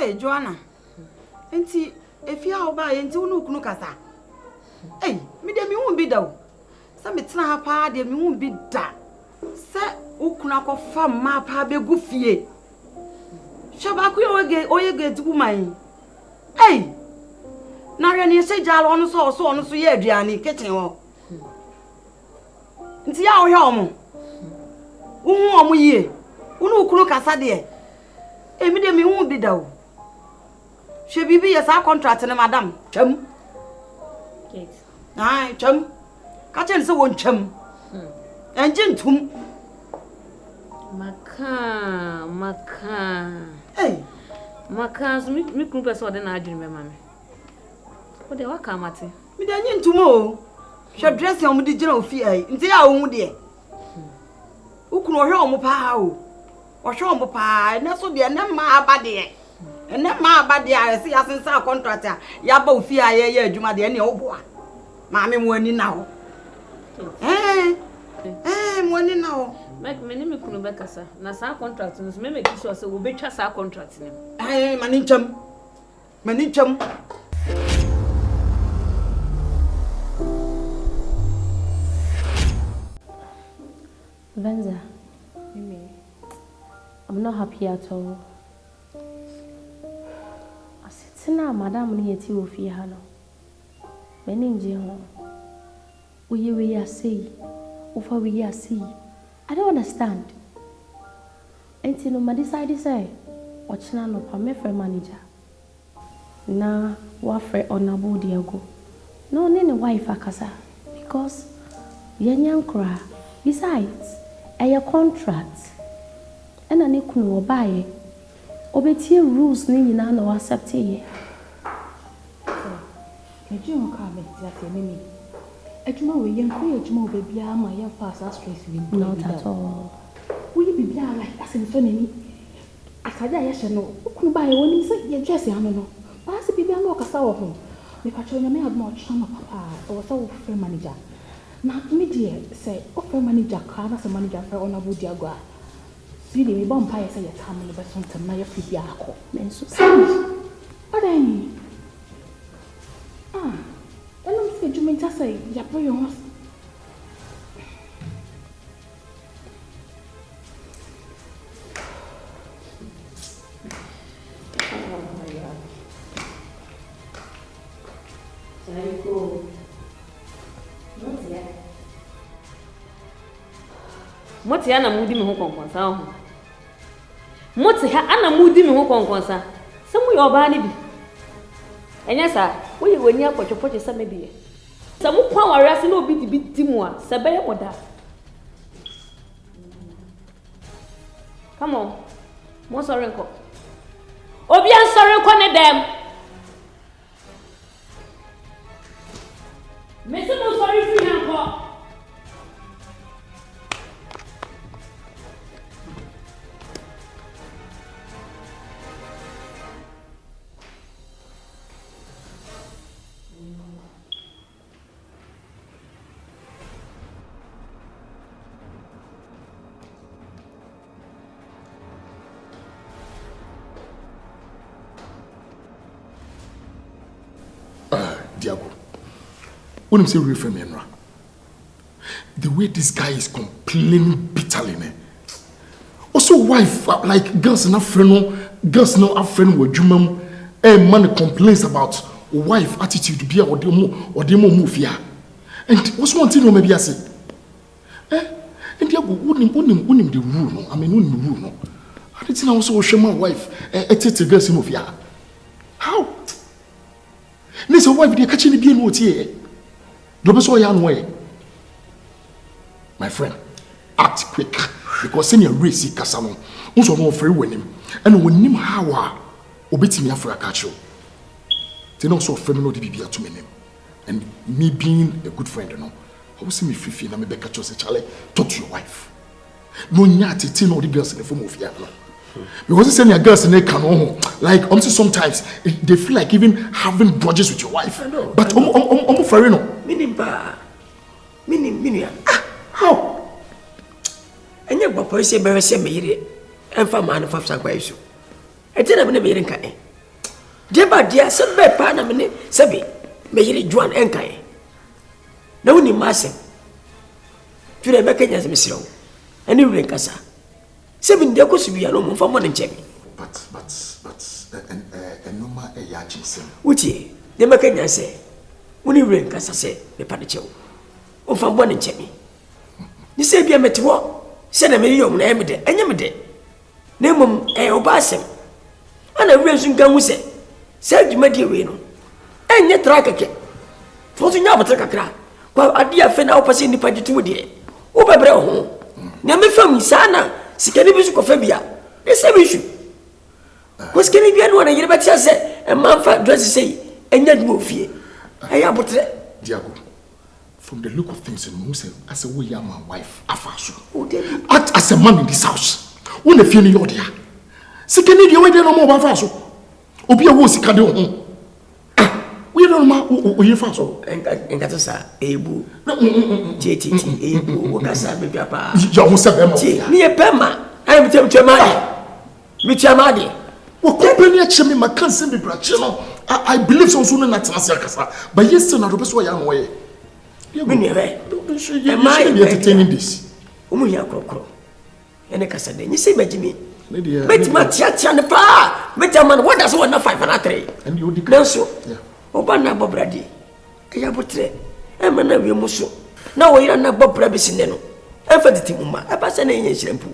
Hey, Joanna. Enti, if you are by and do no kasa. Hey, me de me won't be down. Some it's not hard, me won't be that. Sir, ukuna ko fam ma pa be gu fie. Shabaku oye get woman. Hey! Na rani se jalo ono so ye aduane kitchen wo. Nti ya wo hwe omo. Uhu omo yie. Unu ukunu kasa de. Emi de me hu bi da o. She bibi ya sa contract ne madam. Cham. Skits. Ai, cham. Ka chen se won cham. Enje ntum. Maka. Hey. Maka, so me kunu person de na adwene me mama. Wo de waka mate. Me de enje ntum o. She dress ya mo di gina ofi ai. Nti ya wo hu de. Ukunu ohwe omo pa o. Ohwe omo pa, na so de na ma abade. Ene ma abade a se ya sensa contract a ya ba ofi a ye adwuma de ne oboa. Ma me mo ani na ho. Mo ani na ho. Make me ni kunu be kasa. Na sa contract no so me make sure say we be twa sa contract ni. Mani cham. Venza, I'm not happy at all. I said, "Now, Madam, we need to fear her. Many in we are see, over we are see. I don't understand." And you know, my decided say, "Watch now, no, I'm a friend manager. Na, what friend on a body go? No, any wife akasa because young cry. Besides, a contract." And I couldn't buy obey rules, Nina no accept ye. A Jim Carmen, that's a mini. A tomorrow, young creature more baby, my young fast as straight with not at all. Will you be like us in funny? I said, I shall know. Who could buy when you say you're dressing? I don't know. But I said, be a local sour home. The patron may have more charm of papa or so friend manager. Now, me dear, say, offer manager, car as a manager for honorable diagram. See the vampire say a time in the best one to my free alcohol. Men so what I mean? And I'm saying, you mean to say, you're pretty honest. Moti ana mudi me ho konkonsa ho. Moti ha ana mudi me ho konkonsa. Se mu yo ba ne bi. Enya sa, wo ye wani akotwopoche sa me bi. Se mu kwa ware se na obi di bi mu a, se be ye moda. Come on. Mo sorry nko. Obi an sorry nko ne dem. Me se mo sorry fi nko. Diago, when you say reframe Enra, the way this guy is complaining bitterly, also wife like girls not friend, girls not a friend with Jumam, a man complains about wife attitude be or demo move here, and what's one thing maybe I say, and Diago wouldn't the rule, no, I mean wouldn't the rule, no. I didn't also show my wife a girls move here. How? Listen, wife, they catching the being what here. Don't so young way. My friend, act quick because senior race Kasano also no free winning. And when him how obey me after a catch you. They not so feminine to be to me. And me being a good friend, you know, I will see me free and I may catch you say, Charlie, talk to your wife. No nyati tin all the girls in the form of here. Because you send your girls in a canon, like sometimes they feel like even having grudges with your wife. But I'm afraid no. Minim. How? And your papa say, "Better say me, and for man of Sagway." I tell them, never in Kane. Deba dia se be pa na me sebe me yire Juan enkan. Na woni masem. Twire be kanya se mesiro. Ani wure Nkansah. Sebe ndi akosu bia no mfa mo ne nche. But normal e ya chisem. Uti, de be kanya se. Woni wure Nkansah se me pa ne chewo. O fa mo ne nche mi. Ni se bia metewo. Se na me yom na emede. Enya mede. Na mum obasem. Ana wure nsu nkan hu se. Se djuma die we no. Enye tra keke. Fo so nya botre kakra. Kwa ade afa na opase nipa gitumu de. Wo bebre ho. Na me fam sana sikani bi su ko fa bia. E se bi su. Ko sikani bia no na yire betia se e manfa dress sei enya djuma ofie. Aya botre. Diago. From the look of things in Musa, as a way my wife, Afasu. Act as a man in this house. When the feeling you're there. Sikani the way they no more Afasu. Obi a wo sika de ho. We don't know o ye fa so. Enkatasa ebu. JTT ebu wo kasa be papa. You who say be mo. Me e pema. I am temamadi. Me temamadi. Wo company a chemi makanse be brache no. I believe so soon na tenase akasa. But yes na do be so ya no ye. Me ne be. You should be entertaining this. Omu ya krokro. Ene kasa de. Ni say bejimi. Bet ma tia ne pa. Man, what does 1 5 and 3? And you declare so. Obana Bobradi. Kaya botre. Emana we muso. Na we na Bobra bisine no. Efa diti muma. Aba se na yen shirempu.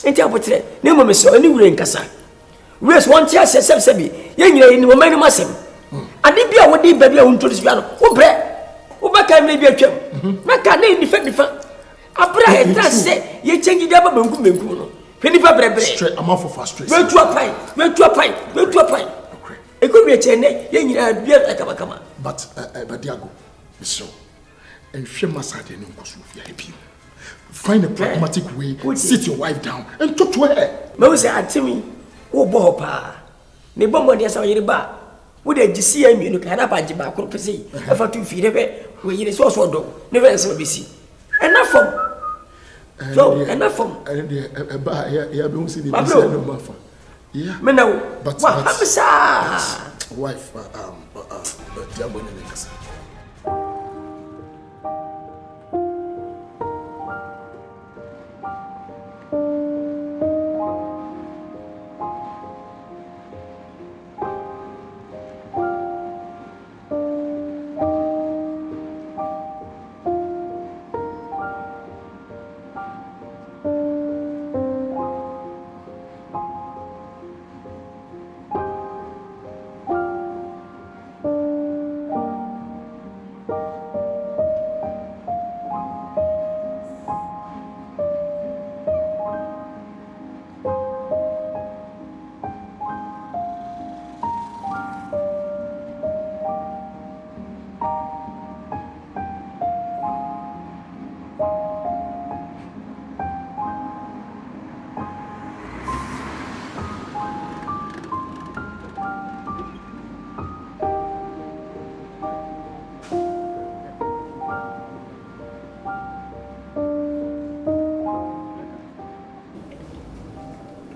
Enti abotre. Na mo meso ani wure Nkansah. Race one tia sebi. Yen nyina ni mo mani masem. Ade bia wo di ba bia wo introduce bia no. Wo bre. Wo ba ka me bia twam. Na ka na ni fa Abra e tra se ye change dia ba banku no. Penipa brebre. Straight, I'm off for frustration. Went to a pine. Okay. It could be a chain, kama. But Diago, so, and she must have any VIP. Find a pragmatic way, sit your wife down, and talk to her. Mose had to me, oh, Bopa. Ne bombo dia sa yiri ba. Wo de gisi am you can have a jiba ko pese. E fa tu fi de be, we yiri so do. Never so be si. Enough from so, enough from yeah, don't see the mafia. Yeah. But wife, Diago and Nkansah.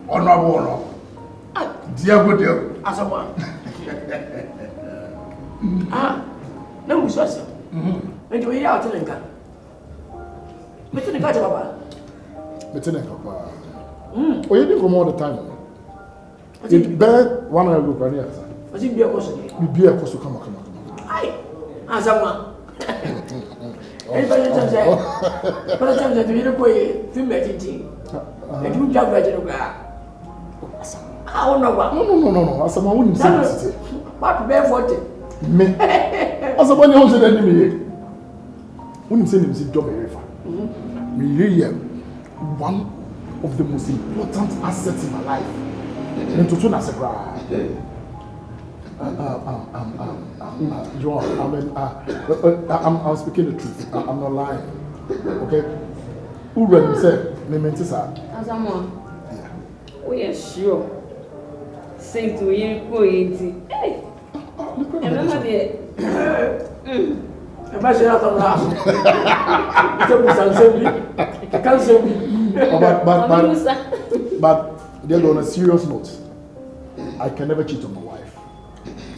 Honorable. Diago. As a one. No, we saw some. And you hear out to Lincoln. But in the car, Papa. Oh, you didn't come all the time. It's bad 1 hour look. I think be a question. You be a question. Come on. Aye. As a one. Everybody tells that. But I tell you, you don't go film editing. And you jump right in the car. I don't know what. No. As a man wouldn't say it. What barefoot? Me. As a man who said enemy. Wouldn't say him job very far. Me here, one of the most important assets in my life. And to turn as a bride. I'm speaking the truth. I'm not lying. Okay? Who read himself? Me mentisa. As I'm on. Yeah. We are sure. Say to you, go easy. Hey. Remember the. Imagine that on last. But they're on a serious note. I can never cheat on my wife.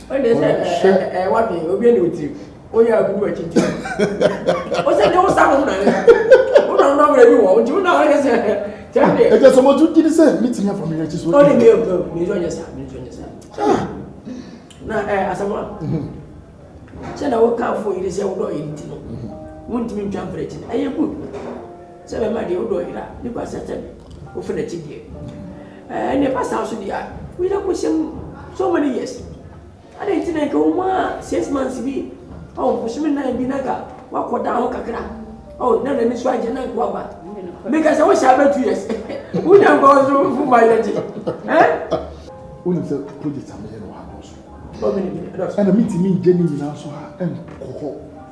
What do you be with you? Oh, yeah, good watching. What's that? Don't sound like you know, I guess. I just want to get a meeting here from me. Just only me, now, as a one. Send I work out for you, say, oh, you won't mean translating. Are you good? 7 months, you do it. You pass a time. Over the TV. And the past house, we don't push him so many years. I didn't think I 6 months be. Oh, Bushman and Binaga, walk down Kakra. Oh, no, let me try to go back. Because I was having 2 years. We don't go through my legend. Eh? Only the project I'm here. And the meeting me Jenny now so and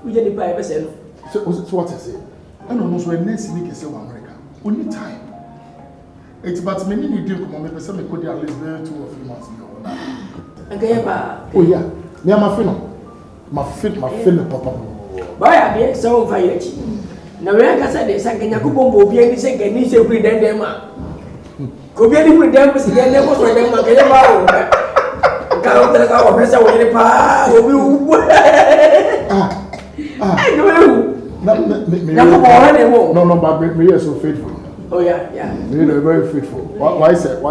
we didn't buy myself. So what I say? And almost when next week is America. Only time. It's but many you drink come on some could at least 2 or 3 months ago. Oh yeah. Me am a film. My film papa. Boy, I be so fire. Now when I said this, I can go bomb be any second need to bring them. Go be any with them was again never for them. Kalau terkau biasa wajib pa, wajib. No, but me is so faithful. Oh yeah. Me is very faithful. Why is it?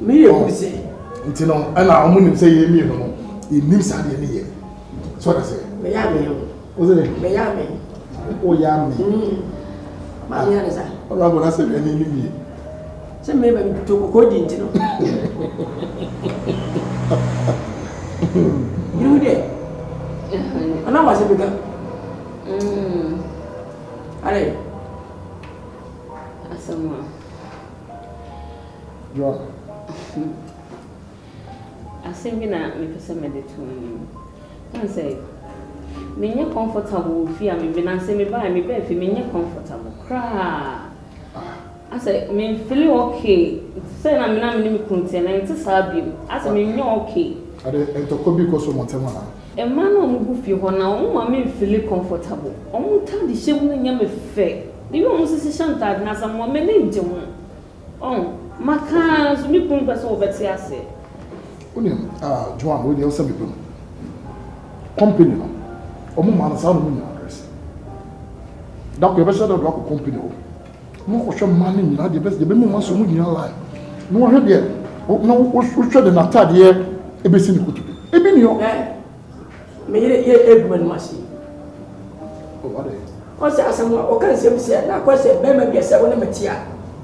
Me is say. You know, and I am say me no. He names are the here. So I say. Me ya me. What's it? Me ya me. Oh ya me. Mami ya nesa. Ora bona say any me. Say me ba to ko di ntino. You there? And I was a bigger. Allez. À moi. John. I think me person me dey to can say me nye comfortable fear me be na say me buy me be fi me nye comfortable cry. I say me feel okay. Say na me kunti na nti sabi. I say me nye okay. Ade entokobi ko so montema na. E man no mgu fi ho na o ma me feel comfortable. O mo ta di shemu na nya me fe. Ni o mo sisi shanta na sa mo me ne nje ho. Oh, maka so mi kun person obeti ase. Unim Joan we dey also be no. Company no. O mo man sa no mo address. Da ko be say da ko company o. Mo ko show man ni na the best the be mo so mo nyina line. No he dey. No wo show the natade e be si ni kutu. E bi ni o. Me ye egman machine. Oh what dey? O say asam o kan sem say na ko say be ma bi say wona matia.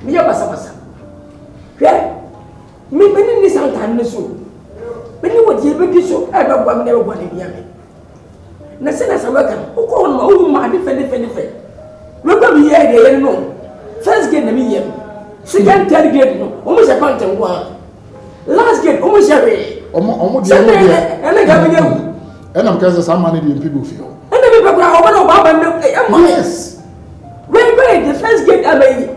Me ye basa. Hwe? Me ni santan ni so. Me ni wodi e be di so e be gwa me na be gwa ni bia me. Na se na sawa kan o ko no o ma di fe. We go bi ye de no. First game na me ye. Second third game no. O mo se content wa. Last game o mo se be. O mo di e mo dia. Ene ga me nyawu. Ena m kaza some money dey people feel. Ene me be kwa o ba no ba no. Yes. We the first game abayi.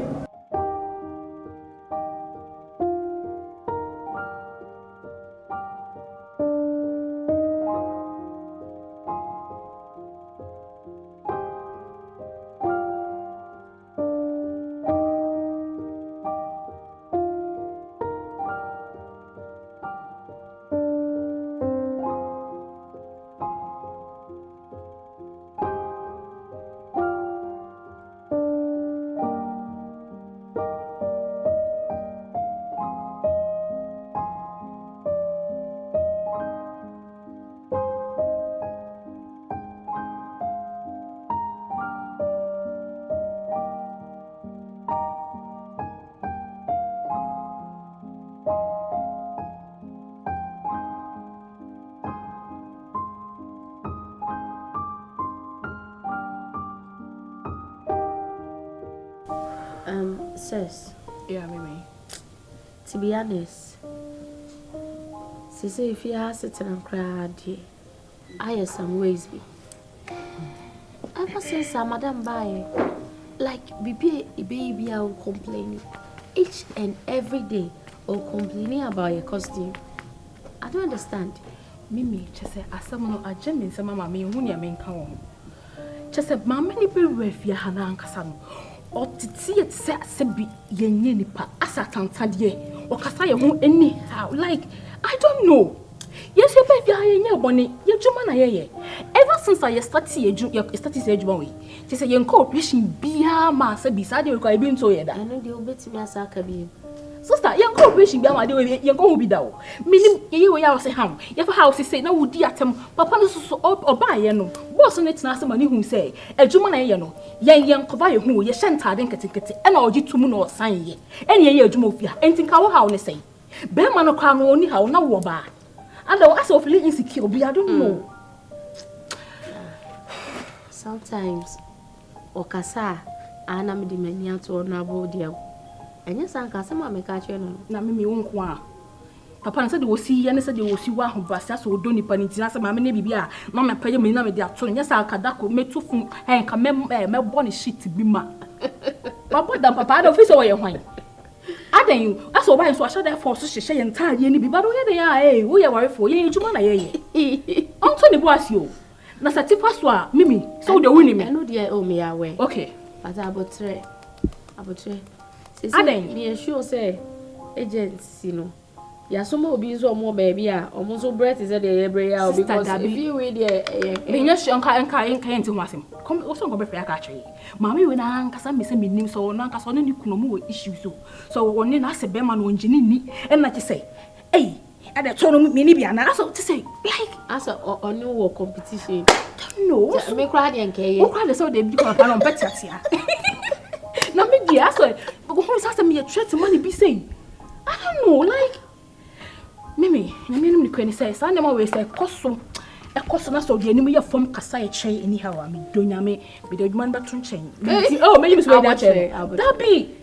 Sis. Yeah, Mimi. To be honest, Sissy, if you are sitting and crying, I have some ways. Ever since Madam Baye, like baby, I will complain each and every day or complaining about your costume. I don't understand. Mimi, just say, as someone a gentleman, some mamma, me, who near me come. Just say, Mamma, any people with your hand, Nkansah. Or to see it be ye nipa as a tantadie or casaya who anyhow. Like, I don't know. Yes, you pay your bonnet, your Jumana. Ever since I started your status age one way, she said, your cooperation be a master beside you. I've been to I know the obey to me as I can be. Sister, your cooperation be my way, you're going to be down. Meaning, you will say, ham, if a house is saying, no, dear, Papa is so up or buy, you know. Boss on it's not somebody who say, a Jumana, you know, young Kwadwo who you shan't have and all you 2 moon or sign ye. And ye, Jumofia, and think how they say. Bearman or crown only how now war bar. And I was awfully insecure, but I don't know. Sometimes, Okasa, Anna me demania to honorable dear. And yes, Nkansah make catch you. Na me won't want. Papa said they will see, and said they will see one who was just so don't nipper in Tinasa, Mamma Bibia, Mamma pay me now with their tone. Yes, I'll Kadako made 2 from and come my bonny sheet to be ma. Papa, the papa of his away wine. I then you, I saw why so I shall therefore say entirely any but where they are, eh? We are worried for ye, Jumana, eh? Anthony was you. Nasati Paswa, Mimi, so the winning me. I know dear, oh, me away. Okay, but I will try. I then be sure say agents, you know. Yeah, some will be so more baby, almost so breath is at the every hour because if you read yes, Uncle and can't to him. Come also go back actually. Mammy, when Nkansah miss me name so Nkansah only could issue so when you ask a bearman on Ginny and like you say, hey, at the tournament, maybe and I to say, like, as a new war competition. No, me cry and care. Oh, cry so they become a better. Now, me dear, so who is asking me a threat to money be saying? I don't know, like. Mimi, you mean me says, I never always say, cost us of the enemy of from Kasai chain anyhow. I mean, don't you me with the man back to chain? Oh, maybe it's where that be.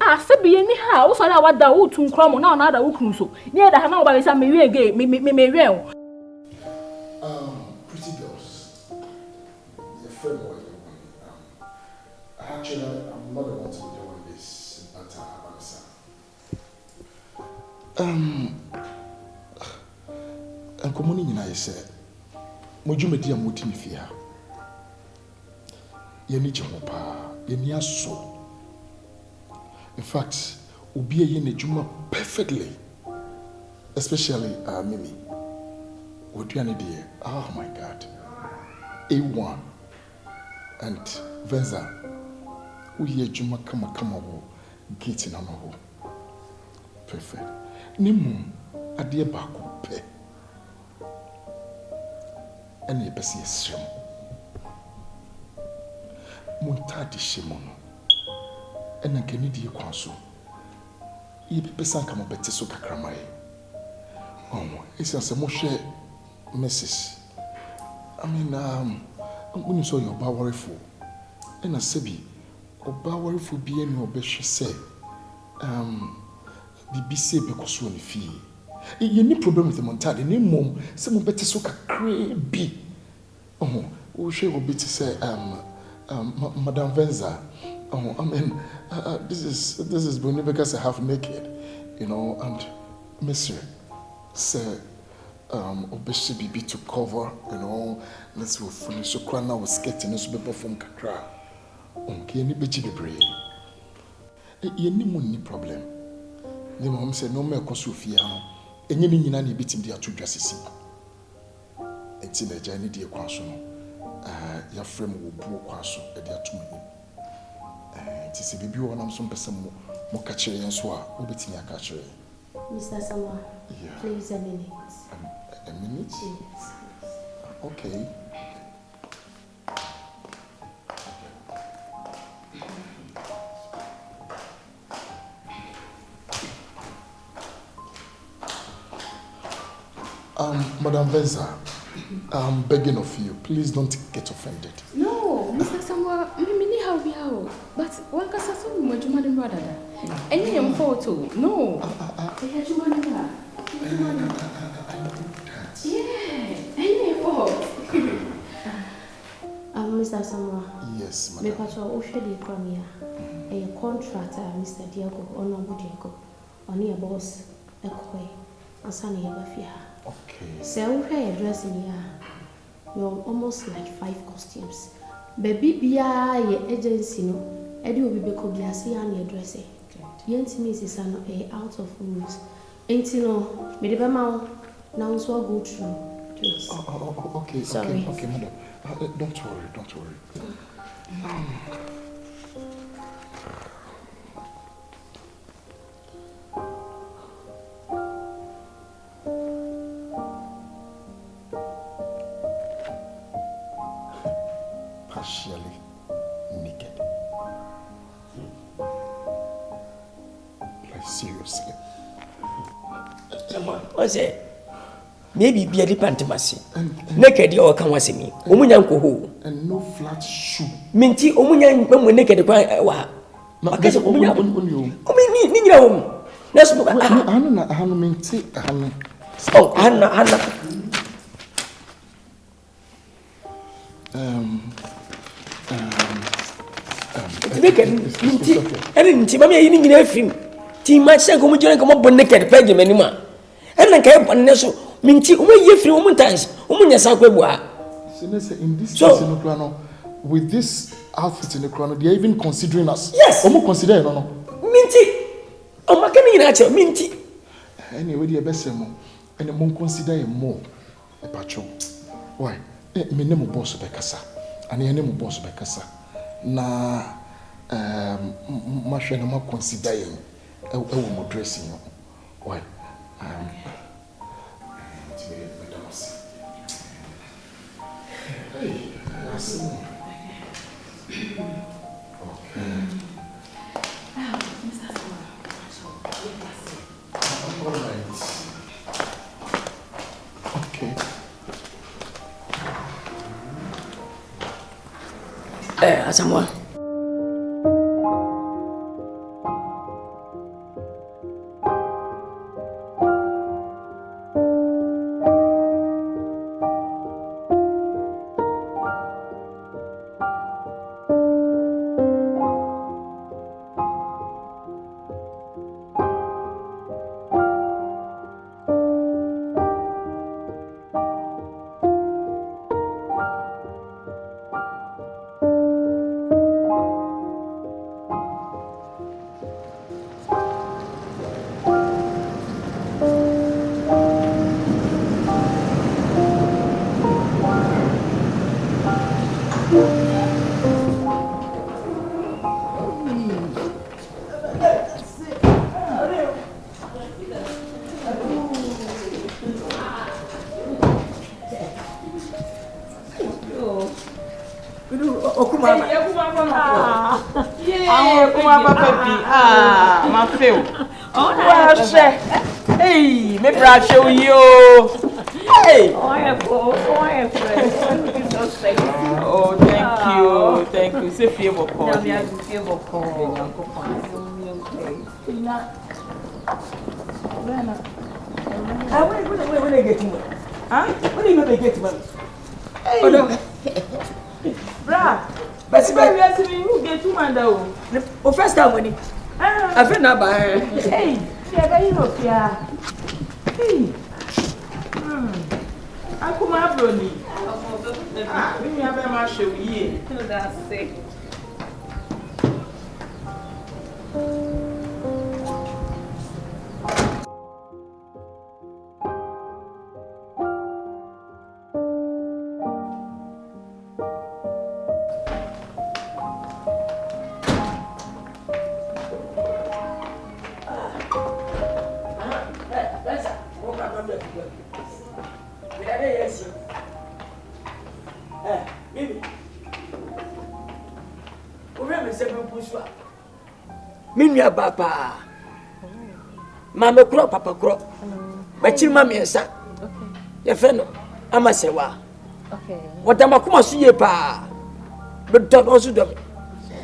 Ah, said be anyhow, so I want the wood to crumble now another wood. Near the Hanover is a me again, me real. Pretty girls, your friend boy. Actually, I'm not the one to be doing this, but and commoning in I said, Mojumedi and Mutinifia. Yenichapa, Yenia so. In fact, Ubi Yenijuma perfectly, especially Mimi. Would you dear? Oh my God. A1 and Wezzy. Uye Juma kama wo gate na no. Perfect. Nimu ade ba ko pe. Ene besi esrem. Montadi shemo no. Ene nkeni die kwanso. Ye pesa kama beti so kakramae. Esi ase mo hwe message. I mean when you saw your ba worry for. Ena sebi Oba worry for be any obeshe say bibi say because one fee. You need problem with the montade, any mom, some better so crazy. Oh, she will be to say Madam Wezzy. I mean this is only because I have naked, you know, and Monsieur say obeshe bibi to cover, you know, let's go finish so cry now was getting us be from kakra. Okay, any beji bebre. Any money problem. The mom said no more consufia. Any nyina na betim dia to dwasisi. Enti na jani die kwanso no. Ya frame wo buo kwanso e dia to mani. Enti se bibi wo nam so mpesa mo ka kire yen so a obetimi aka kire. Mr. Samuel, please a minute. A minute? Yes. Okay. Madam Wezzy, I'm begging of you, please don't get offended. No, Mr. Samuel, me how we are. But one can say something with your brother. And you photo. No. I know that. Yeah, and your fault. Mr. Samuel. Yes, madam. Me patrol Oshedi Premier. A contractor, Mr. Diego, Honorable Diego. Only a boss, a koi, and Sunny Abafia. Okay. So we dress in here. You're almost like 5 costumes. Baby bia ye agency no. Edi obi beko bia se ya na dress e. Yenti me sisa no out of rules. Enti no me de be ma Now so go through. Please. Okay, Sorry. Okay, madam. Don't worry. Partially naked. Like seriously. What's it? Maybe be a depantimasi. Naked or can was me. Omunyan ko. And no flat shoe. Minty Omunyan when naked. I guess only you. That's Anna minty. Oh, Anna. Naked. I didn't see me eating in a film. Team might say, come on, naked, peg him anymore. And I can't put Nesso. Minty, where you feel woman times, woman, in this case in the chrono, with this outfit in the chrono, they're even considering us. Yes. Consider no. Minty. Oh, my coming in Minty. Anyway, the best and the more consider more a patcho. Why? Me name boss Bekasa, and your name boss Bekasa. Na Masha no more considering a woman dressing. Why? Hey, that's okay. All right. Okay. Asamoah. Hey, me brush show you. Hey. Oh, thank you. Say favor call. When I get him. Huh? When you get him? Oh no. Bra. But we are seeing you get to man though. Oh, first time when I feel not by. Hey, she are going up here. Hey. I come up Brony. We have a match show here. That's it. Minya papa. Mama kro papa kro. Bachi mama yesa. Okay. Ye fe no amasewa. Okay. Wadama kuma so ye pa. Be don osu do.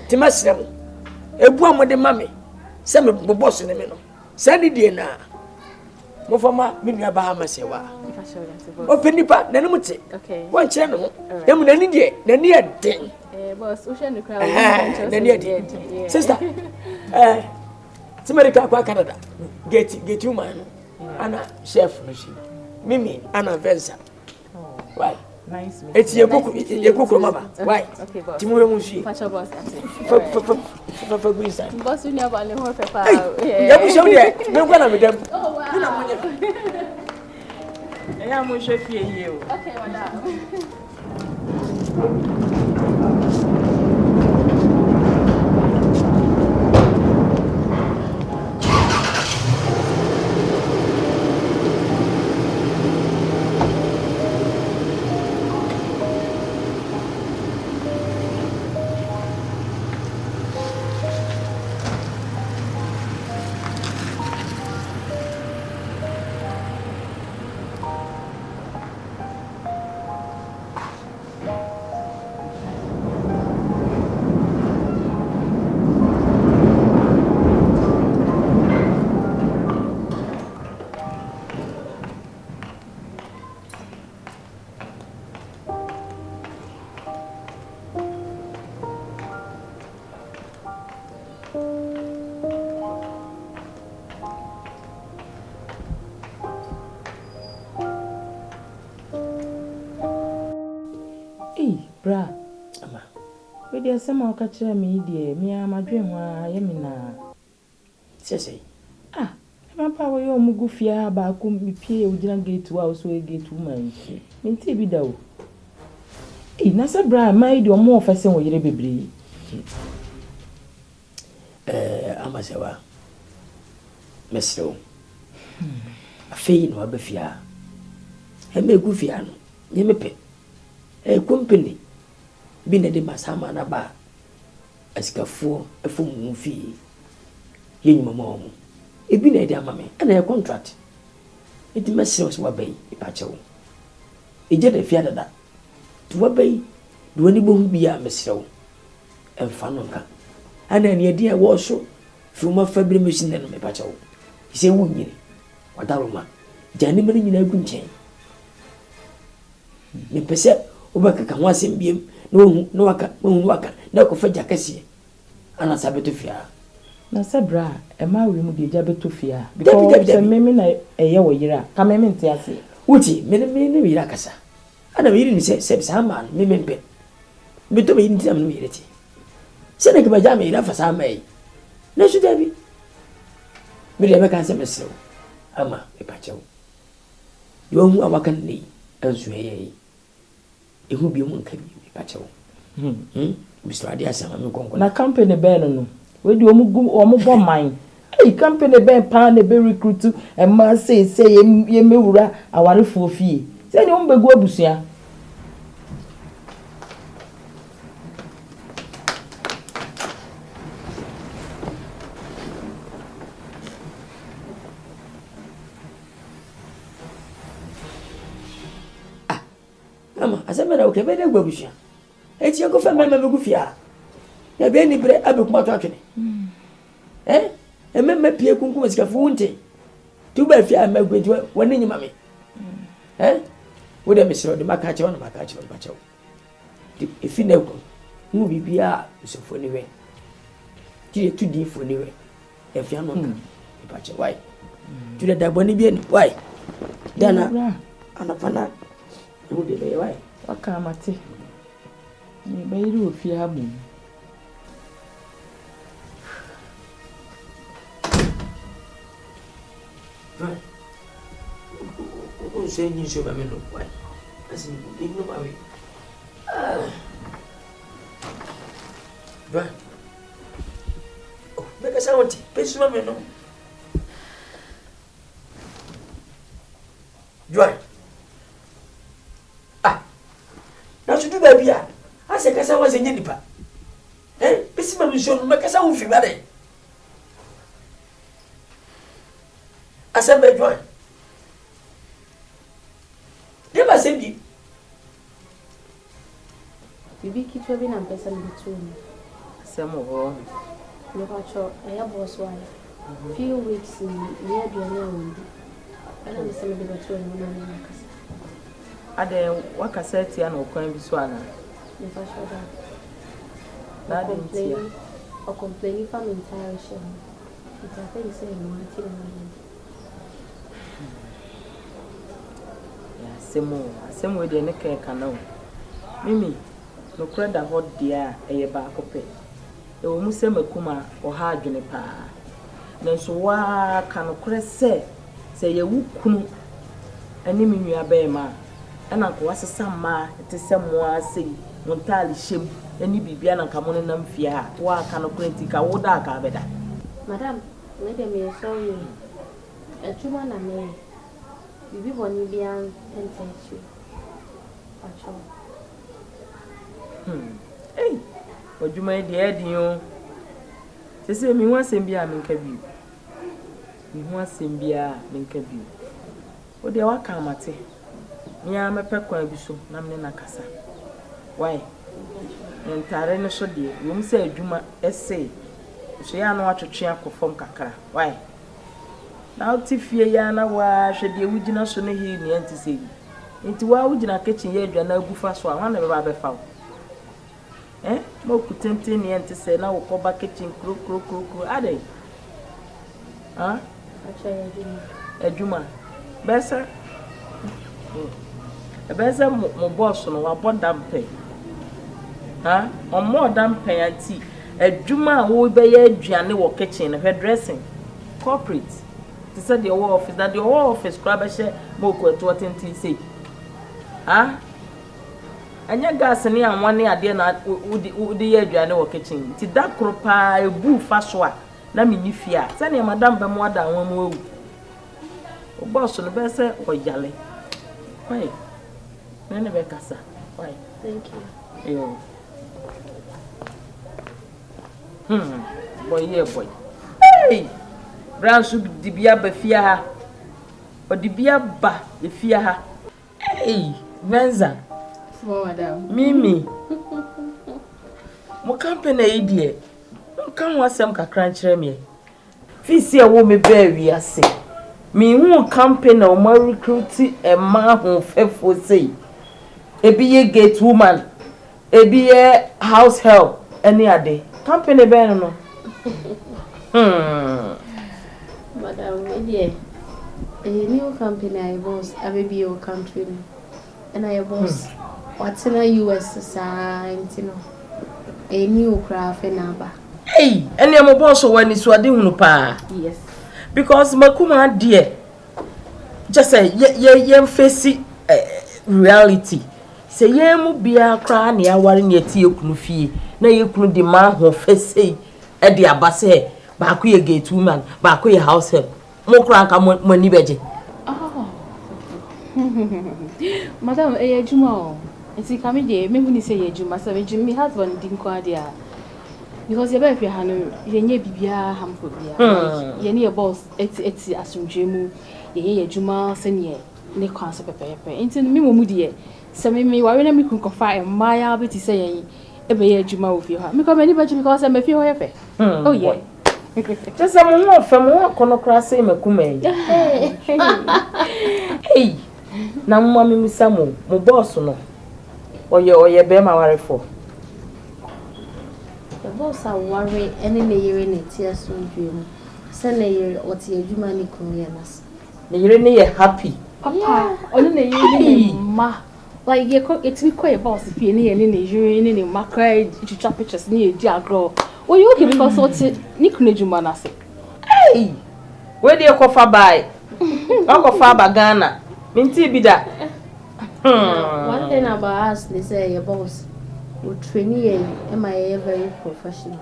Ti masrem. Ebu amode mame. Se me boss ne me no. Sa di die na. Mo fama minya ba amasewa. Openipa na no mute. Okay. Wan kire no. Dem na ni die, na ni eden. Boss, we shall crowd. Sister, somebody come to Canada. Get you man. Anna chef machine. Mimi Anna Venza. Why? Nice. It's your cook. Your cook, mama. Why? Okay, boss. Timur Mushi. Patch boss. For good side. Boss, we never only more pepper. Yeah, we show you. No one of them. Oh wow. Yeah, I'm sure you. Okay, madam. Bra, ama. We dey say ma ka kire me die, me amadwe ho a ye me na. Sese. Ah, ma pa wo yo mugu fia ba ko mi pie o gina gate wa so gate woman. Me nti bi da o. Na say bra, ma di o mo ofese wo yire bebre. Ama sewa. Mesro. Afei no abafia. He me gu fia no. Nye me pe. Company bi na de masama na ba asikafo efum fi yenyuma ma omo ebi na de amame na e contract eti mesere so wabai ipachewo eje de fia dada to wabai do ani bohu bia meserewo emfa no nka ana ne edi e wo so fi uma fabri machine no mepachewo ise wu nyire wadaroma jani mene nyina gu nchen me pese obaka ka wasem biem no waka na ko faja kase ana sabeto fia na sabra e ma we mu de ja beto fia because me na eye wo yira ka me nte ase uti me ne yira kasa ana me yiri ni se sama me mempe beto me yiri am no yire ti se na ke ba ja me yira fa sama yi na su dabi me de me kan se mesro ama e pa chewo yo hu awakan ni ansu eye ehu bi mu nka bi pachewo Mr. Adia sama me konko na company be no we di omu bo man company be pa na be recruit e ma say ye mewura awarefo fie say ni o mbegu abusua ama asemena o ke be de gbabusua eti ko fa mema megu fia ya be ni bre abekuma to atwene emema pie kunkum sikafu wonte tu ba fia magwedi woni nyima me wo de mesro de maka che wona maka che ba chewo efi na ko mu bibia usofo ni we ti tu di fo ni we e fia no ka ba che wai tu de daboni bi ni wai dana anapana mu de be wai waka mate ni be iri ofi abu right o se ni so ba me no wai asi ni no ba we right oh me ka sa wonti pe so me no right na su duba bia ase kasa wa zenye nipa pesi ma mission no kasa wo fi bare ase be join de ba se bi bibi kitwa bi na mpesa mbitu ni asemo ho no ba cho ya boss wa few weeks ni aduane awundi ana misema de batu ni na kasa ade wakaseti ya na okwan bi so ana ne fa shoda na de ntia o complain from entire show it's a thing say no ati na ya semo de ne ka kana o mimi no kreda hot dia eye ba akope e wo mu se makuma o ha adwene pa nanso wa ka no kre se ye wukunu Ani me nua be ma. Ana ko wasesa ma te se mo asei. Montali shem. Ani bibia na nka mo nam fie ha. Wa aka no kwenti ka wo da aka beda. Madam, me dem ye sorry. Ejuma na me. Bibi boni bia intention. Acho. Hey. Ojuma e de edin Sese mi ho asem bia me nka bi. Mi ho asem bia me nka bi. O de wa ka mate. Mi a me pekwa bi so na me na kasa. Why? Ntare no so de, wo mi se adwuma ese. So ya na watwetwe akofom kakra. Why? Na utifie ya na wa hwede wugina so ne hi ni anti nti wa wugina kitchen ye adwa na agufa so a wana be ba be fa. Mo kutente ni ente se na wokoba kitchen kro ade. Acha Ejuma. Besa. Besa mo boss no wa bodampe. On more dampe anti. Ejuma wo be ye aduane wo kitchen na dressing. Corporate. They said the office that the office grab a share mo ko to attenti say. Anya gas ni anwane ade na udi ye aduane wo kitchen ti da kropa ebu fa so a na me nifia se ne madam be mo ada anwa mo ewu o boss no be se o yale why nene be kasa why thank you boy hey branch di bia ba fia ha o di bia ba e fia ha hey Venza Madam. Mimi. Mo company e die. Nkan wasem kakra nkyere me. Fisi e wo me ba wi ase. Me hu company o ma recruit e ma ho fefo sei. Ebi ye gate woman, ebi ye house help, any ade. Company be no. Madam, a new company I boss, I be your country. And I boss what's in a US society, a new craft and number. Hey, any am boss when is what hunu pa. Yes. Because makuma dear. Just say ye face reality. Say ye mu bia kra na ya ware na tie kunu fie. Na ye kunu di ma ho face e de abase ba ko ye gate woman, ba ko ye house help. Mo kra nka mo ni beje. Madam, Juma. And see, come here, maybe you say Juma, so me husband didn't call there. Because you're very hano, you need Bibia, Hamfobia. You need a boss, it's assume Jimu, ye Juma, senior, Nkansah Pepe. Into me, Moody, so me, why when I can confide my ability saying, every Juma with you. Me come anybody because I'm a few happy. Oh, yeah. Just a more from one conocracy, Macume. Hey, now, Mammy Misamo, my boss, no. Or your be my worry for. The boss are worried any year in a tear soon dream. Send a year or tea, Jumani Koreanas. You're near happy. Papa, only a ma. Like it's me quite boss if you're near any Nigerian in my cried to chop pictures near Diagro. Well, you can because what's it, Nikune Jumanasi. Hey, where do you go for by? Uncle Faber Ghana. Minty be that. One thing about us, they say your boss will train you and MIA very professional.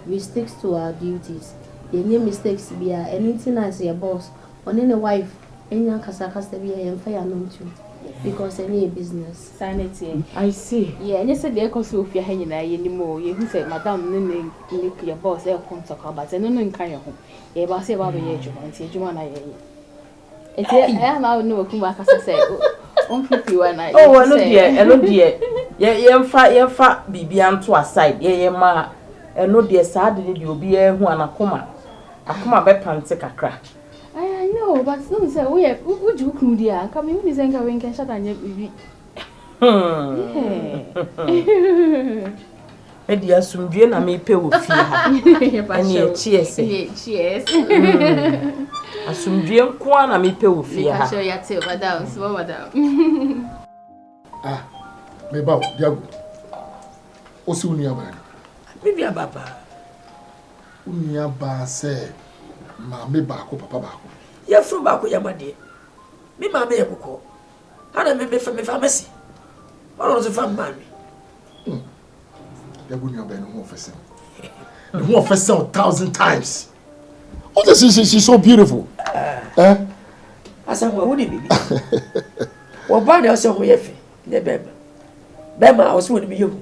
We stick to our duties. There any mistakes be anything as your boss on any wife, any Nkansah to be a fire known to because any business. Sanity. I see. Yeah, and you said the echoes of your hanging anymore. You say, Madam, Nene, your boss, they'll come to come, but I don't know in kind of home. Yeah, but I say about the age of one, say, Jumana. It's I am out no come back as I say. Oh, I know dear. Ye fa bibian to aside. Ye ma, I know dear sad did you be a who anakoma. Akoma be pante kakra. I know, but no say would you come dear? Come in is enga when can shut and ye Edi asumdue na me pe wo fie ha. Ani cheers. Cheers. Asumdue nko na me pe wo fie ha. Show ya tell madam, so madam. Me ba Diago. Osi uni aba. Bibi ababa. Uni aba se ma me ba ko papa ba ko. Ya from ba ko ya made. Me mama ye koko. Ana me famasi. All of the family. You're going to be no officer. The officer 1,000 times. Oh, this is she's so beautiful. Asa mo woni bibi. Wo ba na so ho yefe. Ne bema. Bema o so woni bi yehu.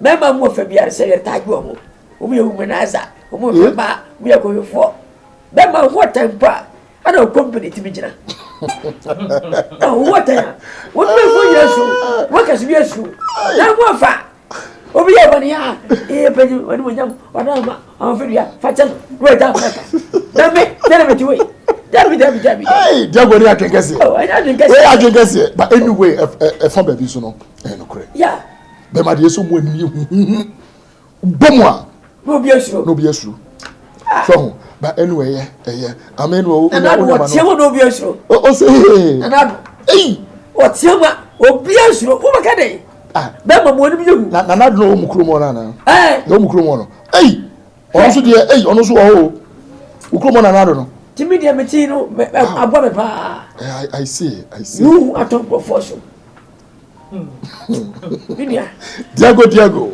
Bema mo fa bi are se ye tagu o. O mi yehu na asa. O mo fa ba mi ye ko yefo. Bema ho tempa. Ana o company ti mi gina. What time? What me for yesu? What can be yesu? Na mo fa. Obi ye bani ya. Pe wani mo nyam. Wana ma. An fi ya. Fa chan. Ro da fa. Na me, tell me to wait. Dabi. Hey, they go there Nkansah. Oh, I don't guess. Where are Nkansah? But anyway, from baby so no. No correct. Yeah. Be ma dey so mo ni bomwa. No be yesu. No be yesu. So, but anyway, I mean, what tiamo no be yesu. Oh, say. Anado. Hey. What tiamo obi yesu. O ma ka dey. Be ma mo ni bi yehu. Na no mu kuro mo na. No mu kuro mo no. Hey. Ono so dey, ono so o. Ukuro mo na na do no. Timi dia meti no abwa me pa. I see. You are top profession. Diago.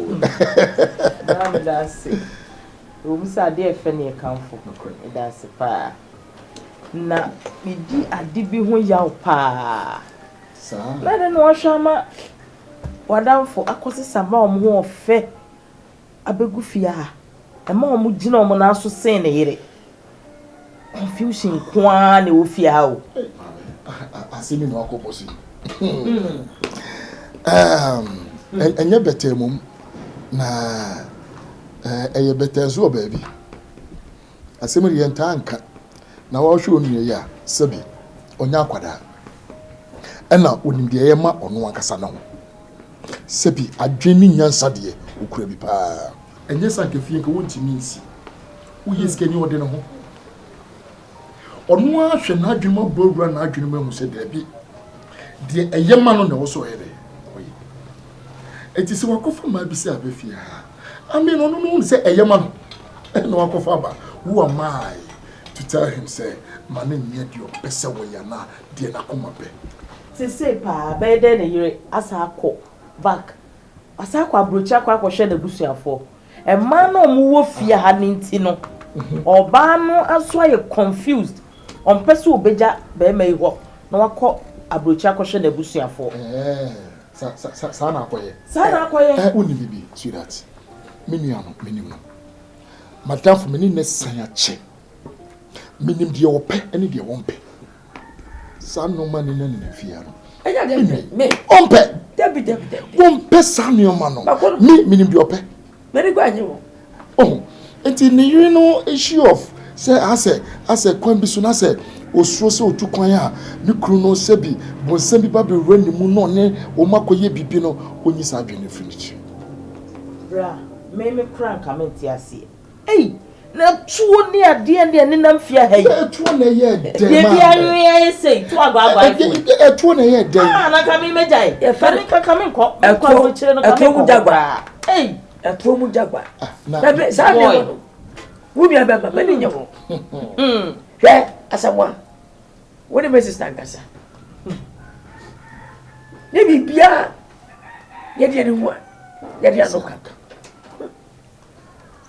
That's it. Umsa de fe ne kanfo. That's pa. Na bidi adibi ho yaw pa. Sa. Na de no hwama wadamfo akosi sama omho ofe abegu fia ha. E ma omo gina omo na so sen ne yire. Confusion kwa ne ofia ha o. Asimi no akobosi. Enye better mum na eye better zo baby. Asemi ye ntanka na wo hwe onu ya sabi onya kwada. Ena onim de ye ma ono ankasa na ho. Sabi adweni nyansa de okura bi pa. Enye sanke fie nka wontimi nsi. Wo yeskani ode no ho. Ono ahwe na adwuma bowura na adwuma mu se dabi. De eye ma no na wo so ere. Eti se wakofa ma bi se abefia ha. I mean no say eyema no wakofa ba. Who am I to tell him say man nye di opese wo ya na de na koma pe. Se pa be de na yire asa akọ back. Asa akọ abrochi akọ hwe na busuafo. E man no mu wo fia ha ni nti no. Oba no aso aye confused. On pese obeja be mai ho. Na wakọ abrochi akọ hwe na busuafo. Sana akoye. Uni bibi, sweetheart. Minim no. Madam for meni ne sanya che. Minim de ope, eni de wompe. San no man ni na fia no. Eya de me. Ompe. Debi. Wompe san no man no. Minim de ope. Meri gwa anyi wo. Oh. Enti ni you know issue of say ase kwan bi so na say osuro se otu kwan a ne kru no sebi bonsam bi ba be rani mu no ne o makoye bibi no onyi sa adwene finichi bra me crank amenti ase ei na tuo ni ade ne nam fia ha yi tuo na ye de ma bia ye sei to agwa tuo na ye de na ka mi mejai e fa ni ka mi ko ko chire no ka mu jagwa ei tuo mu jagwa na be sa ne no wo bia ba ni nyawo hwe asamwa woni me sister Nkansah ne bibia ye de ni ho ye de anoka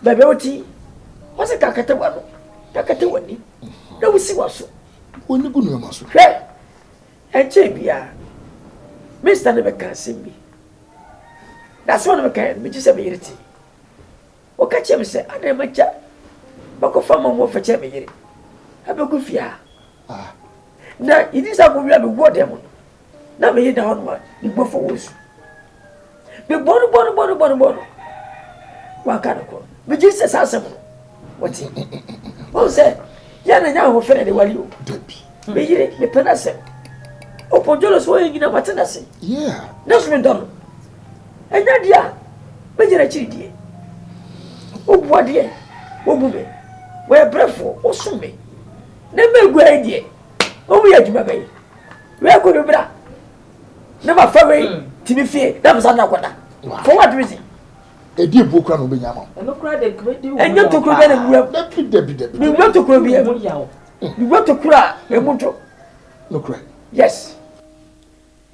bebe oti wase kakete wano kakete wani na wusi waso woni gunu maso hwe enche bia Mr. ne be kansimbi that's one of kind me just be iriti o ka chem se ana macha bako fama mo fa che me yire abegu fia na idi sa ko wi abe go dem na me yida hono ni go for wosu be bono wa kana ko me Jesus asem wati o se ya na nya ho fere de wali o debi be yire me pena se o ponjolo so yin na matena se yeah na so me don enya dia be jira chiri die o bua die o bube we brefo o sume na me gua die o wi aduma bai we ko be bra na ma fa we timi fie na ma sa na kwada for what reason edi bokra no be nyama eno kra de kredi wo enyo to kro be na gua debi mi gua to kro bi mi gua to kra e muto no kra Yes.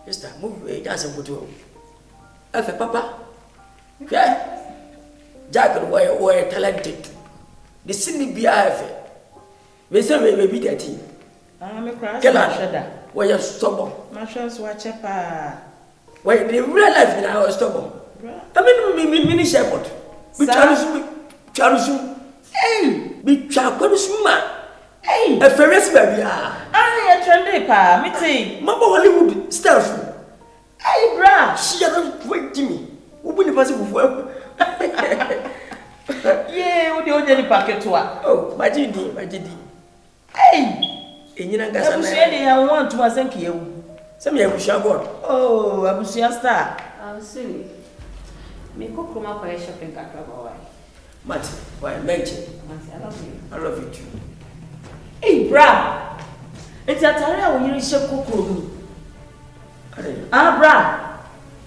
Sister, move just a good one. Papa. Yeah. Jack and were talented. The city be we say we be that team. I'm a crash. Where you're stubborn. My chance watch a pa. Why the real life now is stubborn. I mean, mini shepherd. We Charles. Hey, be Charles. Hey, a Ferris baby. I trendy pa, me tea. Mamma Hollywood stars. Hey, bra. She doesn't wait to me. Who will pass it before? Yeah, what do you need packet to? Oh, my GD. Hey, in Nkansah. I'm saying I want to thank you. Some young shagor. Oh, I'm seeing star. I'm sorry. Me go come up for a shopping cart boy. Matt, why mention? I love you. I love you too. Hey, bra. It's a tarea when you shop cocoa. Ah, bra.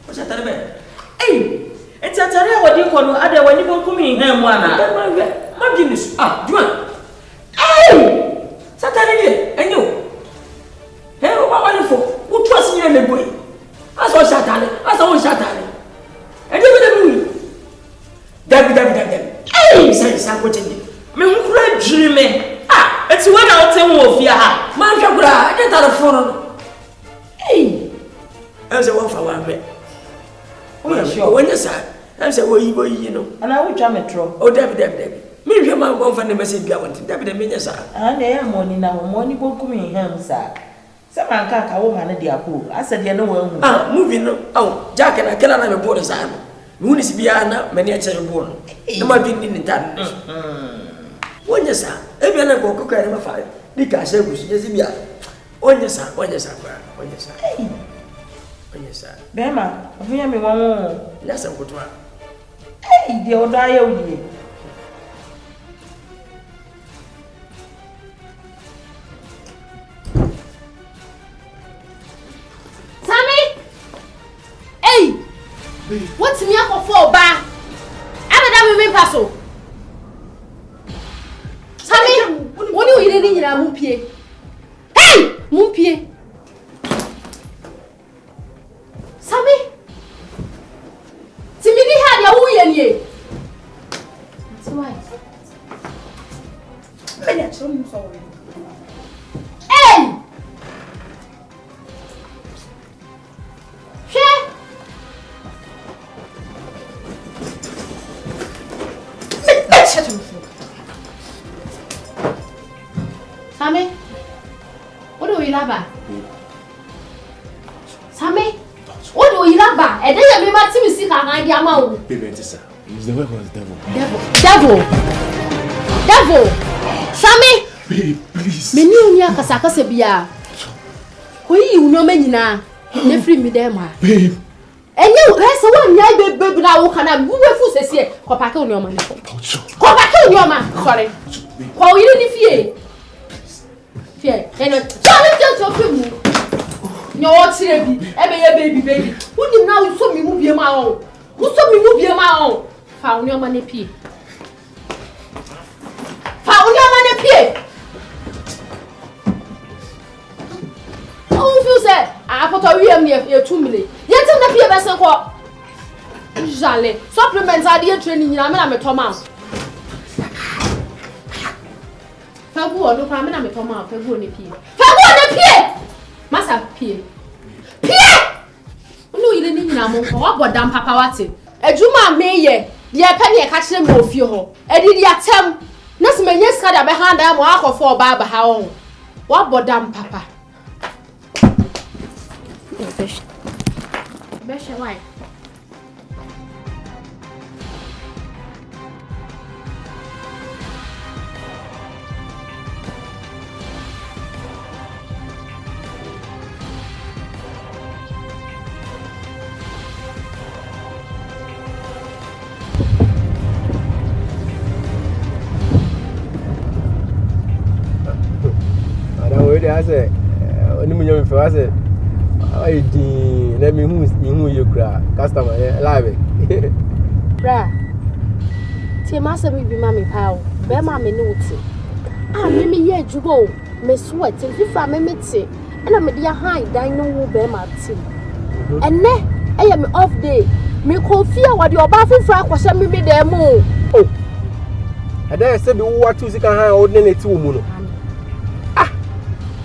What's that about? Hey, it's a tarea what you call other when you go come in here, one. My goodness. Ah, Juan. Hey! Saturday, and you. Hey, what are you for? Who trusts you in the boy? I saw Saturday. And you will the movie. David. Hey, say, Sanguine. Me who read dreaming. Ah, it's when I'll tell you of ya. Man, get out of phone. Hey, I say one for one bit. Oh, yeah, sure. When you say, I say, well, you know. And I will try me throw. Oh, David. Maybe your man won't find the message. I want to David, sir. And I am money now. Money go come in here, sir. Some man can't go on the apple. I said, you know, ah, moving. Oh, Jack and I cannot have a border sign. Moon is beyond many a child born. You might be in time. When you say, if you go cook at my fire, the cash was yes, when you say, Bema, hear me one more. That's a good one. Hey, the old die. What's me up for ba? Abada me paso. Sammy, when you eat in your mumpie. Hey, mumpie. Sammy. Timini had your woyan ye. That's why. I'm sorry. Hey! Sammy, what do you love? Sammy, what do you love? And then you might see me sick and I am out. Baby, sir. He's the work of the devil. Devil! Sammy! Babe, please. Me knew you Kasaka Sebia. Who you know me now? Ne free me there, ma. Babe. And you, that's the one night, baby, now can I move a foot here? Copper on your man. Copper on your man. Sorry. How you didn't fear? Fear. And a challenge of you. No, baby. Who did now you saw me move your mouth? Who saw me move your mouth? Found your money pay. Found your money pay. Oh, you said, I put a real near 2 million. Yet, I'm not here, what? Jolly. Supplements are dear training. I'm a Thomas. Fagu, no, I'm a Thomas. Fagu, on the pier. Must have pier. No, you didn't know what damn Papa Watty. A Juma may ye, penny a catch them of you. A did ya tell? Nas me yes, had a behind them walk for Baba how. What damn Papa? Besha, why? I said, I said, let me who you cry, customer, live. Bra, Tia Master will be Mammy Pow, Bear Mammy Note. Ah, Mimi, yet you go, Miss Sweat, and if I may meet it, And I'm a high dino bear my team. And ne, I am off day. Me confia what your bathroom frack was sending me there more. Oh, I dare say the war to seek a ordinary 2 moon. Ah,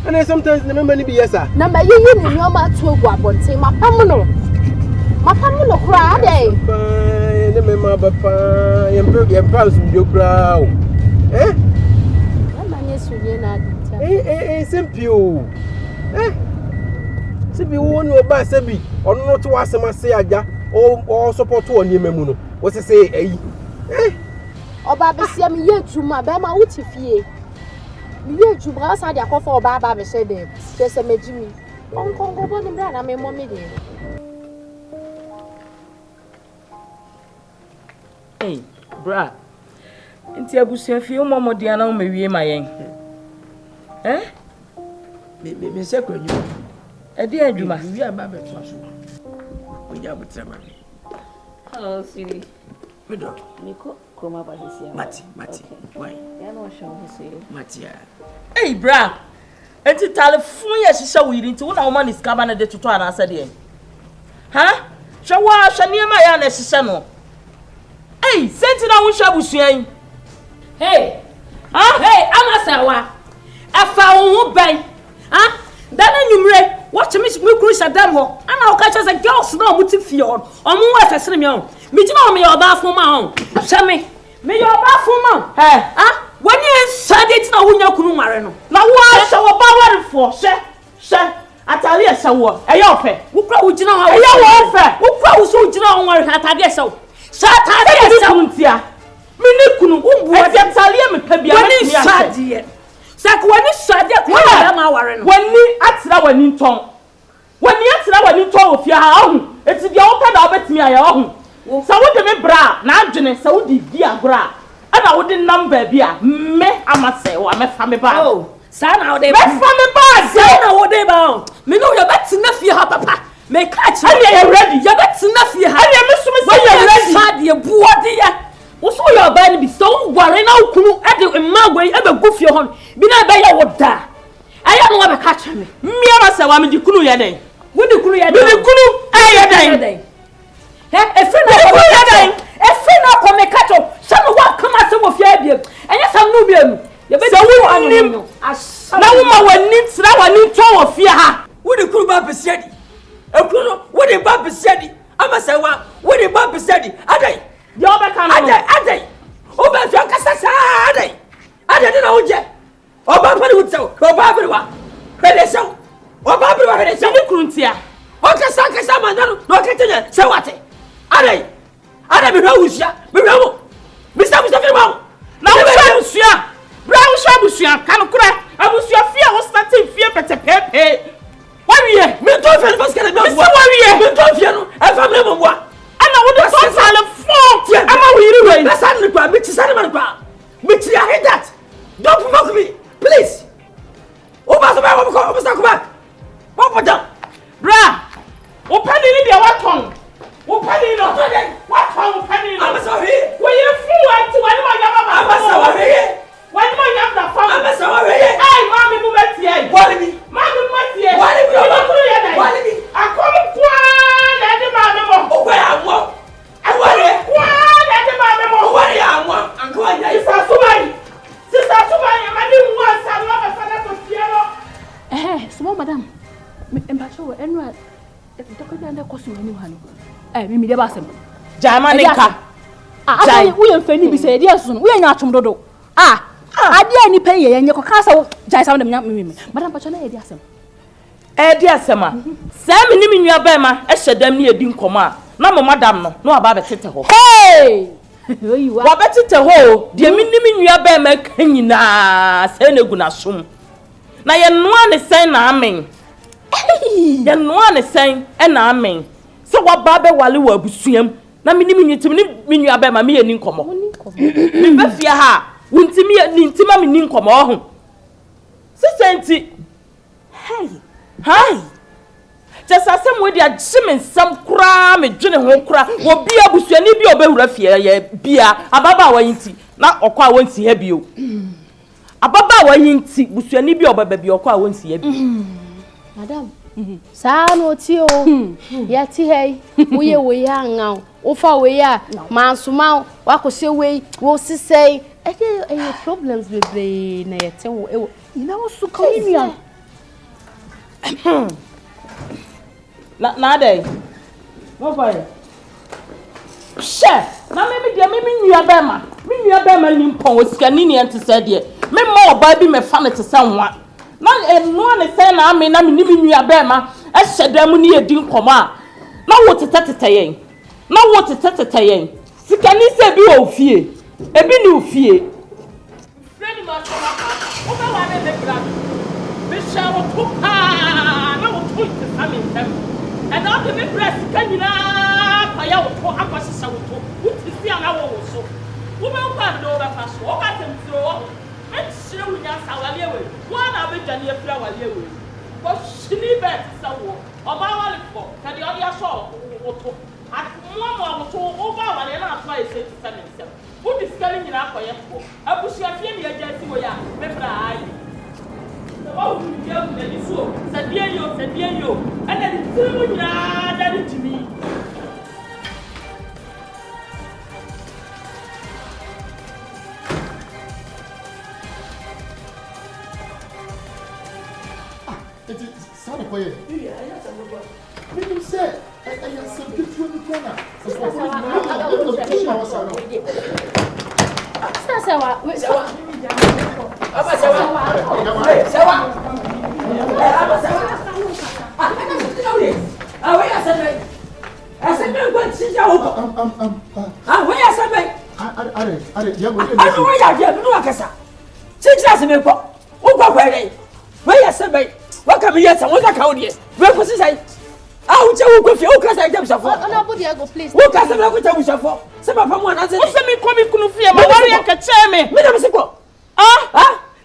and I sometimes remember be yes, sir. Number you know my 2 but say my pamuno. My pamuno cry, eh? Remember, Papa, you're proud of your crowd. Eh? Simple. Eh? Sibi won your bass, Sebi, or not to ask him, say, or support to on your memono. What's to say, eh? Eh? O Baba, see me yet to my Bama Utifie. You to brass had your coffee or Baba said them. Just a Jimmy. Uncle, go on and brand, I'm a mommy. Hey, bra. Inti abusia fi o momo dia na o mewie mayen. Eh? Me se kwanyu. E di adwuma. Wi aba be to aso. O ja butra ma. Oh, sweetie. Me do. Niko koma ba hisia. Mati. Why? Ya no show hisia. Mati ya. Hey, bra. Enti telefon ya shisha wiri nti wona wo is kaba na de toto ana asa de. Ha? Shawa shaniema ya na shisha no. Hey, senti na wo hwa busuan. Hey. Hey, amasawa. Afa wo ban. Dana nyumre, watch me kuru shadam ho. Ana o ka che say girls na o muti fie on. O mu wa sesere me on. Me jina o me your ba fo ma on. Hwe me your ba fo ma. Hey. Wani ensade tina wo nya kunu mare no. Na wo ahye wo ba ware fo. Hwe. Atale ehye wo. Eye ofe. Wo kra wo jina ho. Eye wo ofe. Wo kra wo so jina ho ware atade ehye wo. Sha atade ehye wo ntia. Me ne kunu umbu ati atale me pa bia me ni sade. Sako wani sade ko ya ma ware no. Wani atira wani nton. Wani atira wani nton ofia ha ohu. Eti dia wo ka da obetimi aya ohu. Sa wo de me bra na adwene sa wo di bi agora. Ana wo de number bia me amase wo amefa me ba. Oh, sa na wo de ba. Me fa me ba ze na wo de ba. Me no ya betina fie ha papa. Me catch. Ani you ready? Ya betina fie ha. Ani me so me say you ready. Sade buode ya. Wo so your ban bi so ware na okunu e de mmagwe e be gufie hon. Bi na be ya wo da. Aya no be catch me. Me amase wa me di kunu ye den. Wo di kunu ye den. Me di kunu ye den. Efri na ko me catch up. Some wa come as wo fie bia. Enya sam no bia mu. Ye be wo anim. Na wo ma wani tira wani twa wo fie ha. Wo di kunu ba besiadi. Ekunu wo di ba besiadi. Amase wa wo di ba besiadi. Adai. Yo be kan no. Adai. O ba fi akasa sa adai. Adai na wo je. O ba pa ni wo tsew. O ba bri wa. Hwede sew. O ba bri wa hwede sew. Ni kuruntia. O kasa mandano. No ketenya se wate. Adai. Adai me hwa wusia. Me hwa mo. Mr. Mustafa mo. Na wo hwa wusia. Bra wo hwa wusia kan kura. Abusia fie wo starting fie pete pepe. Wa wiye. Me to fie first kana me wo. Wa wiye. Me to fie no. E fa me mo wa. Ana wo de so sale fo. Ama wo yiri we. That's not kwa. Me tisane man kwa. Me ti I hate that. Don't provoke me. Please. Oba so ba wo ko. Oba sa ko ba. What put down? Bra. O pani ni dia waton. O pani no. Waton o pani no. I'm sorry. We you fool anti wani ma yama ma. I'm sorry. Wani ma yama na fam. I'm sorry. Hey, mami mu meti ai. Wali mi. Mami mu meti ai. Wali mi. Wali mi. Akomu kwa na de mami mo. O kwa amwo. Wali kwa na de mami mo. Wali amwo. Anko anya. Sister Sumai, ma di mu asa no ba fa na to fiero. Small madam. Mbacho we enwa dokanya nda kosu wani hanu. Mimi de basem. Jama nika. Jai, we mfani bi se dia sun. We nya atom dodo. Ade ni pen ye nye ko kasa jai sam dem nya mimi. Madam pacho na ye dia asem. Dia asem a. Sa me ni nua ba ma e hyedam ni edi nkomo a. Na mo madam no, na aba betete ho. Hey! Oyiwa. Wa betete ho. De me ni nua ba ma kanyina se na gu na som. Na ye noa ne sen na amen. Ye noa ne sen e na amen. Se wa ba be wale wa abusuam. Na me ni nyitim ni nua ba ma me ye ni nkomo. Me ba fie ha. Wuntimi ni ntima me ni nkomo ho. Sisenti. Hey. Just as some way they are shimming some cram, a journey home cram, will be able to any be over fear, beer, ababa wainti, not or qua won't see you. Ababa wainti, which you need be over baby or qua won't see you. Madam. Sa no ti o. Ya ti hey. We ya ngaw. Ofa we ya mansuma wa ko se we wo sisei. E problems bebre na yete wo e ina wo su kawia. Na dey. Mo boy. She, na me dia me nua ba ma. Me nua ba ma ni mpon wo sikani ni ente se de. Me ma oba bi me fa me te se nwa. Na eno ne se na me na me ni nua ba ma. E hyedam ni edi nkomo a. Na wo tete yen. Na wo tete yen. Sikani se bi wo fie. Ebi ni ofie. Friend ma so ma ka. Wo ba wa ne bra. Me sha wo to na wo to te same ntem. And all the press can na pa ya wo to akwasisa wo to. Wo ti si ana wo so. Wo ba kwa do ba fa so. Wo ba tem tro wo. E sire wo nya sa wale we. Wo na be dwane afira wale we. Wo shini bet sa wo. Oba wale fo. Ka di odi aso wo to. At mo to over wale na aso e se ti same ntem. Wo di skali nyina akoye fo. Abusu afie ni ajansi wo ya. Me bra ai. Oh, you are the so. Sadio, and then two that to me. It is sorry for you. When you say, I am some good to the corner.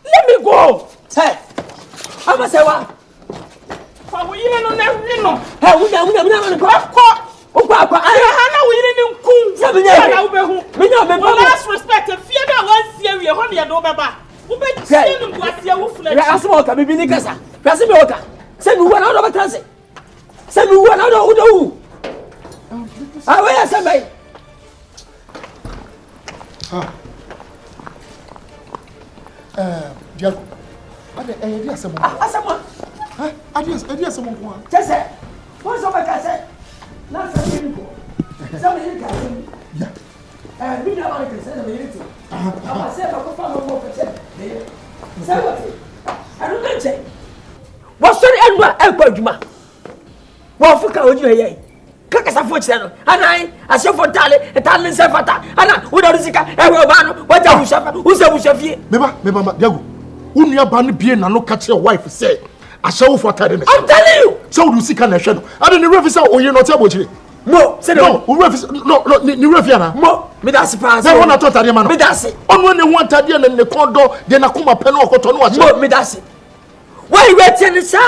Let me go. Hey, I'm a sewa. For we no no. Hey, we go. Last respect and fear that once year we are on your door, Baba. Who bet send what you will fly. Asmoka, maybe Nkansah. Rasimoka. Send one out of a transit. Send one out of Udo. I will say, Diago. Ade someone. Ade someone. Just what's over Kase? Not something. Somebody can. Yeah. We don't want to send a minute. I said, I'll go for more for 10. Say what? I don't mention. What's the end of Juma? What for can you hear? Kakasa for channel. And I saw for Tally, a talent Safata. Anna, without Zika, everyone, what are you suffer? Who's a Shafi? Remember, Diago. When you are banning being and no catch your wife say, I shall for Tadden. I'm telling you. So do Sikani channel. I don't know if you're not able to. No, say no. No, Refiana. Mo, me that's pass. They want to talk to the man. Me that's it. On when they want Tadian and the condo, then I come up and walk on what. Mo, me that's it. Why you waiting inside?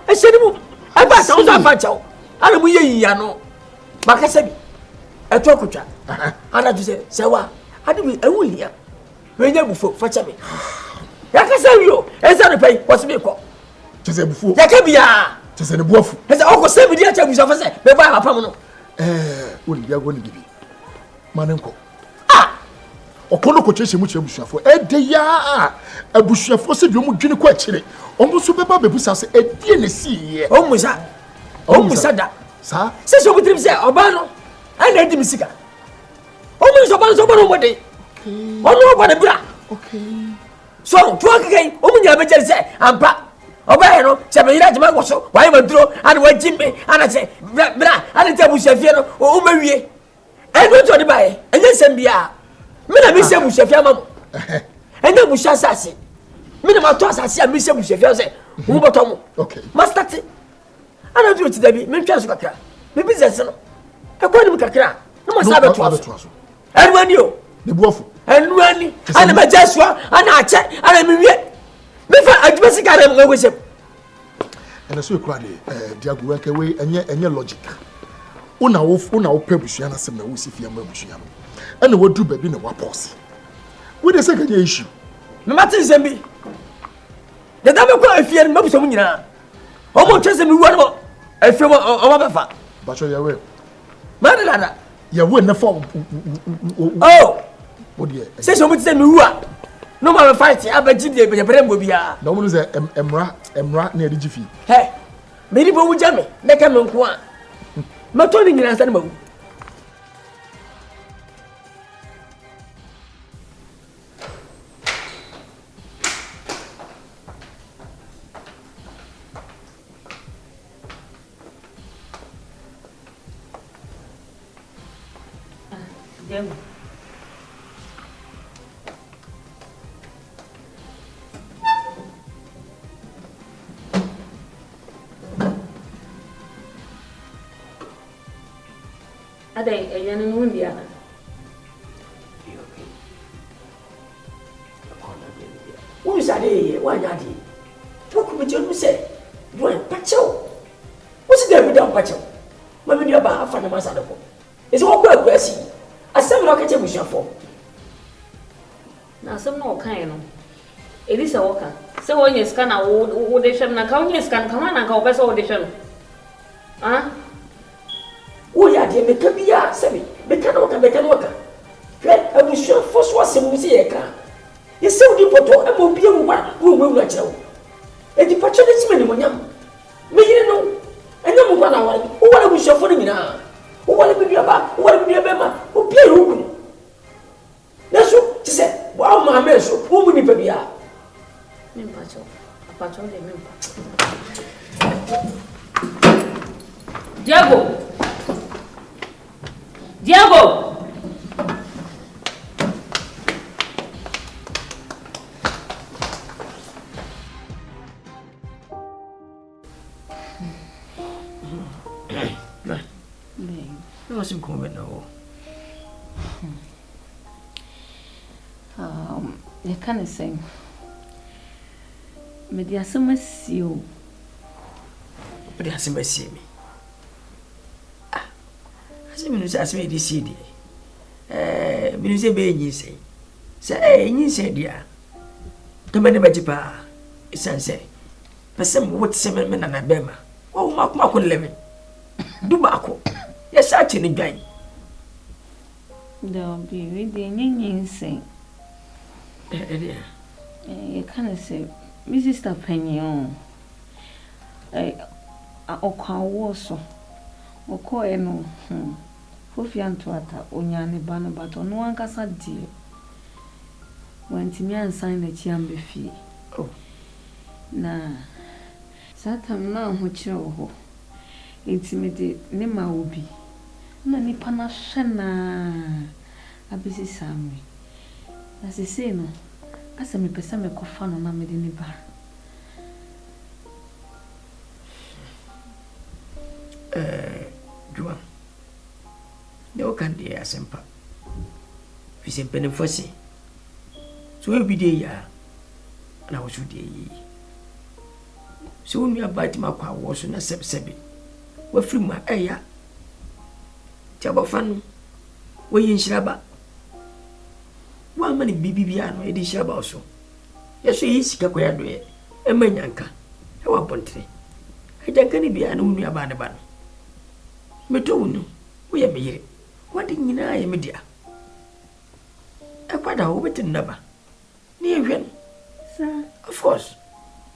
I said, I pass on that fancho. I don't know, no. Makasabi. I talk with you. And I just say, Sawa, I do I will hear. When you before, fetch me. Yakasabi, as I pay, what's me called? To say before. Yakabia. To say the wolf. As I always say, we didn't tell you, say, but by a permanent. Wouldn't be going to be. Manenko. Okono kochese mu chebusuafo edeya abusuafo se biom dwene kwa chire ombo so beba bebusa se edie ne siye omusa da sa se so butrim se oba no ana edi misika omusa oba so bono mode ono oba de bra so to akakai omunya be jere se ampa oba he no se be yira jema woso wa ye maduro ana wa jimbe ana se bra ana te abusuafie no o mawie eno to de bae enye sembia mina mi se bushafia mamo enda busha sase mina ma to asase a mi se bushafia se wo botomo okay master ti ana do ti dabi me ntwa so kakra me business no e ko ni mu kakra no ma sabe to aso enwani o de buofu enwani ana ma jaswa ana ache ana mi wie me fa adwesi ka na ngo se ena so ekura de diago wa ka we enye logic una wo pe busua na se na wo si fia ma busua no and what do baby no pause. With the second issue. No matter Zembi. The double call if you are not so many. Omo chese mi wo efe o ba fa. Bacho yawe. Madala. Yawe na for. Oh. Odi. Say so muti say mi wu a. No ma fight abaji de be brembo bia. Na omo say emra na edi gifi. He. Me ri bo wu jame, me ka me nko a. Ma to ni nyina nsa na mawu. Diego. Ada yana ngundi ana. Wo sade wa nyade. Wo ku beje no se, do en pacho. Wo se da bi da pacho. Ma bi ba afa na masa da ko. Ese wo kwa kwasi. Asem na okache bushafo. Na asem na okan no. Elisa woka. Se wo nye scan na wo de hwem na ka wo nye scan kama na ka wo pese wo de hwem. Ah? Wo ya de me ka bia sebe. Me ka no ka me ka no ka. Hwe abushafo so asem mu se ye ka. Ye se wo di poto e mo bia mu ba wo mu na kire wo. E di pacho de chime ni mo nyam. Me yire no. Enya mu ba na wa. Wo wala abushafo ni nyina. Wo wala bi bia ba, wo wala bi bia ba ma. O bia ru ku. Na so ti se wa ma me so wo mu ni pa bia. Apacho de mempa. Diego. No sim come no. You can't say. Me dia sama sio. But dia sama si mi. Ah. Asemi no say asemi di si di. Mi no say be nyi say. Say nyi say dia. Kama ne baji pa. Isan say. Pesem what say me na na bema. O ma ko leme. Du ba ko. Ya sa che ni dwan. Don't be with the nyi say. You can't say my sister Penny Okwa so Oko eno Fofianto ata onyane ba no but ono Nkansah die wantimi ansan na chiambe fie oh na satam na ho kire ho intimate ne ma obi na nipa na hwe na abisi sami na sese no asa me pesa me kofa no na me de ni ba Juan no kan de asempa fi se pene fosi so we bi de ya na wo su de yi so nua ba ti makwa wo so na sebsebe wa firi ma eya tiaba fanu wo yin shiraba wa mani bibibia no e di shiraba so yeso yi sika kwa ya do e manyanka e wa bontre ajanka ni bia na nua ba ne ba no meto wonu wo ye meyire wadi nyina ye media e kwada wo betin na ba ni ehwen sir of course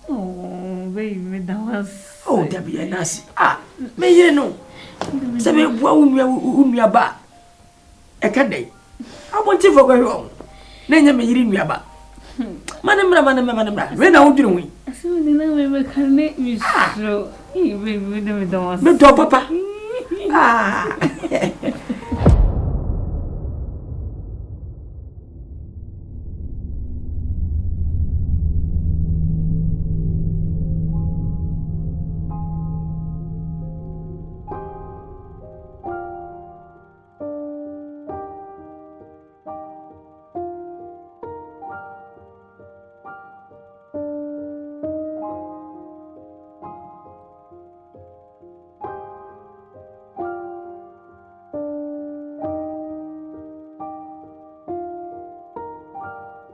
oh baby that was oh dabi nasi ah meyire no sabe bua unua ba e ka dai abonti fo ko yo na nya meyire nua ba manamra we na wodwire wi aso ni na me ka ne mi so baby that was me do papa ah